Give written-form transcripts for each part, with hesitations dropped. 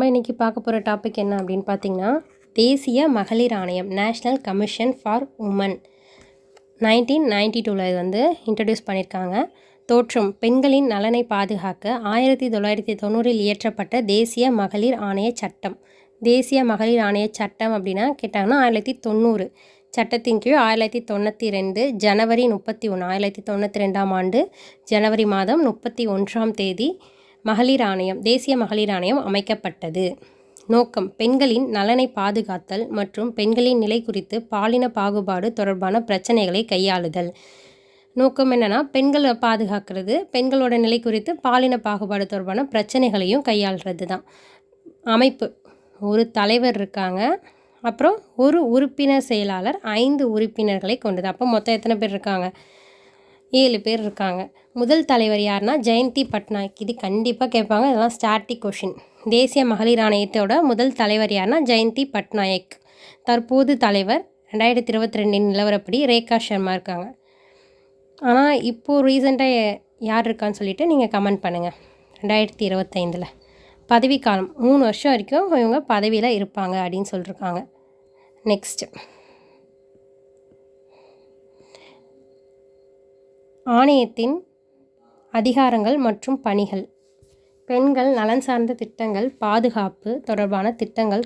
நம்ம இன்றைக்கி பார்க்க போகிற டாபிக் என்ன அப்படின்னு பார்த்தீங்கன்னா, தேசிய மகளிர் ஆணையம் நேஷ்னல் கமிஷன் ஃபார் உமன் 1992 இது இன்ட்ரடியூஸ் பண்ணியிருக்காங்க. தோற்றம்: பெண்களின் நலனை பாதுகாக்க 1990 இயற்றப்பட்ட தேசிய மகளிர் ஆணைய சட்டம். தேசிய மகளிர் ஆணைய சட்டம் அப்படின்னா கேட்டாங்கன்னா 1990. சட்டத்தின் கீழ் 1992 ஜனவரி 31 1992ஆம் ஆண்டு ஜனவரி மாதம் 31ஆம் தேதி மகளிர் ஆணையம், தேசிய மகளிர் ஆணையம் அமைக்கப்பட்டது. நோக்கம்: பெண்களின் நலனை பாதுகாத்தல் மற்றும் பெண்களின் நிலை குறித்து பாலின பாகுபாடு தொடர்பான பிரச்சனைகளை கையாளுதல். நோக்கம் என்னென்னா, பெண்களை பாதுகாக்கிறது, பெண்களோட நிலை குறித்து பாலின பாகுபாடு தொடர்பான பிரச்சனைகளையும் கையாளுறது தான். அமைப்பு: ஒரு தலைவர் இருக்காங்க, அப்புறம் ஒரு உறுப்பினர் செயலாளர், 5 உறுப்பினர்களை கொண்டது. அப்போ மொத்தம் எத்தனை பேர் இருக்காங்க? 7 பேர் இருக்காங்க. முதல் தலைவர் யாருன்னா ஜெயந்தி பட்நாயக். இது கண்டிப்பாக கேட்பாங்க, இதெல்லாம் ஸ்டாட்டிக் கொஷின். தேசிய மகளிர் ஆணையத்தோட முதல் தலைவர் யாருன்னா ஜெயந்தி பட்நாயக். தற்போது தலைவர் 2022 நிலவரப்படி ரேகா சர்மா இருக்காங்க. ஆனால் இப்போது ரீசெண்டாக யார் இருக்கான்னு சொல்லிவிட்டு நீங்கள் கமெண்ட் பண்ணுங்கள். 2025 பதவிக்காலம் 3 வருஷம் வரைக்கும் இவங்க பதவியில் இருப்பாங்க அப்படின்னு சொல்லியிருக்காங்க. நெக்ஸ்ட், ஆணையத்தின் அதிகாரங்கள் மற்றும் பணிகள். பெண்கள் நலன் சார்ந்த திட்டங்கள், பாதுகாப்பு தொடர்பான திட்டங்கள்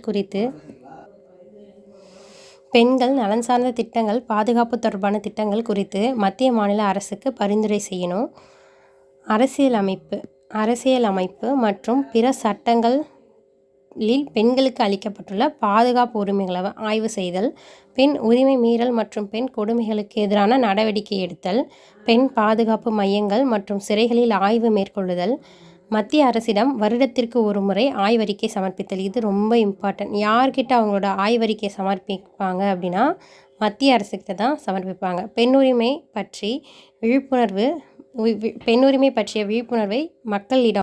குறித்து மத்திய மாநில அரசுக்கு பரிந்துரை செய்யணும். அரசியலமைப்பு மற்றும் பிற சட்டங்களில் பெண்களுக்கு அளிக்கப்பட்டுள்ள பாதுகாப்பு உரிமைகளை ஆய்வு செய்தல், பெண் உரிமை மீறல் மற்றும் பெண் கொடுமைகளுக்கு எதிரான நடவடிக்கை எடுத்தல், பெண் பாதுகாப்பு மையங்கள் மற்றும் சிறைகளில் ஆய்வு மேற்கொள்ளுதல், மத்திய அரசிடம் வருடத்திற்கு ஒரு முறை ஆய்வறிக்கை சமர்ப்பித்தல். இது ரொம்ப இம்பார்ட்டன்ட். யார்கிட்ட அவங்களோட ஆய்வறிக்கை சமர்ப்பிப்பாங்க அப்படின்னா மத்திய அரசுக்கிட்ட தான் சமர்ப்பிப்பாங்க. பெண்ணுரிமை பற்றிய விழிப்புணர்வை மக்களிடம்